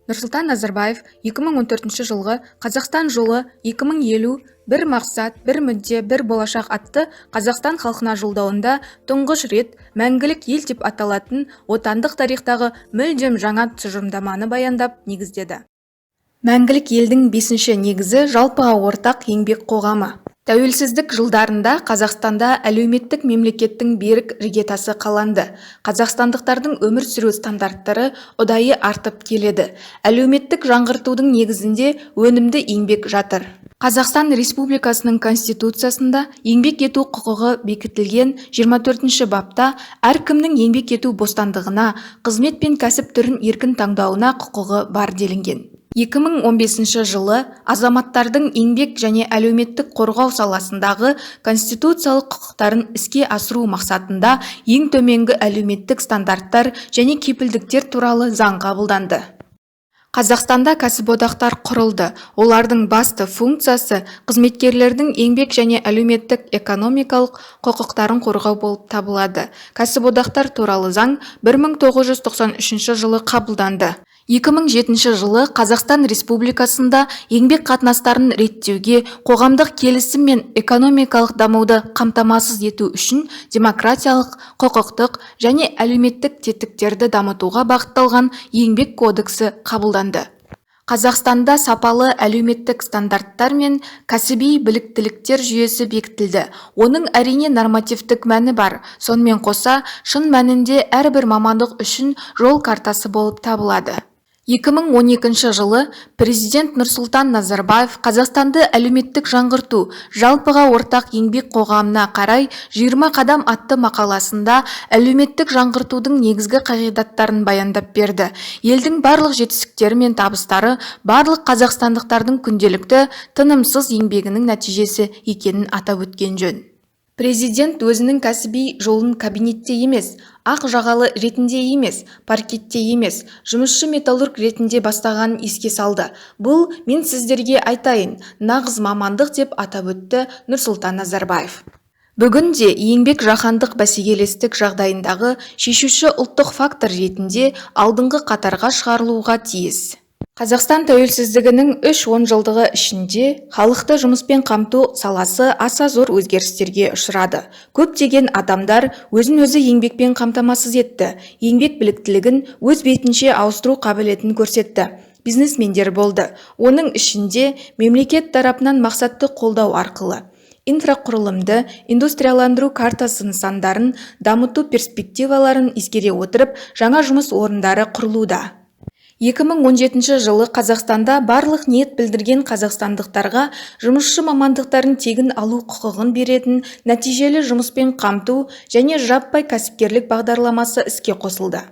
Нұрсұлтан Назарбаев 2014 жылғы Қазақстан жолы 2050 бір мақсат, бір мүдде, бір болашақ атты Қазақстан халқына жолдауында тұңғыш рет Мәңгілік Ел деп аталатын отандық тарихтағы мүлдем жаңа тұжырымдаманы баяндап негіздеді. Мәңгілік елдің 5-ші негізі жалпыға ортақ еңбек қоғамы. Тәуелсіздік жылдарында Қазақстанда әлеуметтік мемлекеттің берік іргетасы қаланды. Қазақстандықтардың өмір сүру стандарттары ұдайы артып келеді. Әлеуметтік жаңғыртудың негізінде өнімді еңбек жатыр. Қазақстан Республикасының Конституциясында еңбек ету құқығы бекітілген 24-ші бапта әркімнің еңбек ету бостандығына, қызмет пен кәсіп түрін еркін таңдауына құқығы бар делінген. 2015 жылы азаматтардың еңбек және әлеуметтік қорғау саласындағы конституциялық құқықтарын іске асыру мақсатында ең төменгі әлеуметтік стандарттар және кепілдіктер туралы заң қабылданды. Қазақстанда кәсіподақтар құрылды. Олардың басты функциясы қызметкерлердің еңбек және әлеуметтік экономикалық құқықтарын қорғау болып табылады. Кәсіподақтар туралы заң 1993 жылы қабылданды. 2007 жылы Қазақстан Республикасында еңбек қатынастарын реттеуге, қоғамдық келісім мен экономикалық дамуды қамтамасыз ету үшін демократиялық, құқықтық және әлеуметтік тетіктерді дамытуға бағытталған еңбек кодексі қабылданды. Қазақстанда сапалы әлеуметтік стандарттар мен кәсіби біліктіліктер жүйесі бекітілді. Оның әрине нормативтік мәні бар. Сонымен қоса, шын мәнінде әрбір мамандық үшін жол картасы болып табылады. 2012 жылы президент Нұрсұлтан Назарбаев Қазақстанды әлеуметтік жаңғырту, жалпыға ортақ еңбек қоғамына қарай 20 қадам атты мақаласында әлеуметтік жаңғыртудың негізгі қағидаттарын баяндап берді. Елдің барлық жетістіктері мен табыстары барлық қазақстандықтардың күнделікті тынымсыз еңбегінің нәтижесі екенін атап өткен жөн. Президент өзінің кәсіби жолын кабинетте емес, ақ жағалы ретінде емес, паркетте емес, жұмысшы металлург ретінде бастағанын еске салды. Бұл мен сіздерге айтайын, нағыз мамандық деп атап өтті Нұрсұлтан Назарбаев. Бүгінде еңбек жаһандық бәсекелестік жағдайындағы шешуші ұлттық фактор ретінде алдыңғы қатарға шығарылуға тиіс. Қазақстан тәуелсіздігінің 3-10 жылдығы ішінде халықты жұмыспен қамту саласы аса зор өзгерістерге ұшырады. Көптеген адамдар өзін-өзі еңбекпен қамтамасыз етті. Еңбек біліктілігін өз бетінше ауыстыру қабілетін көрсетті. Бизнесмендер болды. Оның ішінде мемлекет тарапынан мақсатты қолдау арқылы инфрақұрылымды индустрияландыру картасы нысандарын дамыту перспективаларын ескере отырып, жаңа жұмыс орындары құрылуда. 2017 жылы Қазақстанда барлық ниет білдірген қазақстандықтарға жұмысшы мамандықтарын тегін алу құқығын беретін нәтижелі жұмыспен қамту және жаппай кәсіпкерлік бағдарламасы іске қосылды.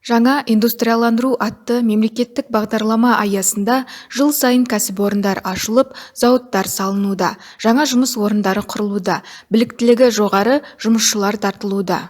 Жаңа индустрияландыру атты мемлекеттік бағдарлама аясында жыл сайын кәсіпорындар ашылып, зауыттар салынуда, жаңа жұмыс орындары құрылуда, біліктілігі жоғары жұмысшылар тартылуда.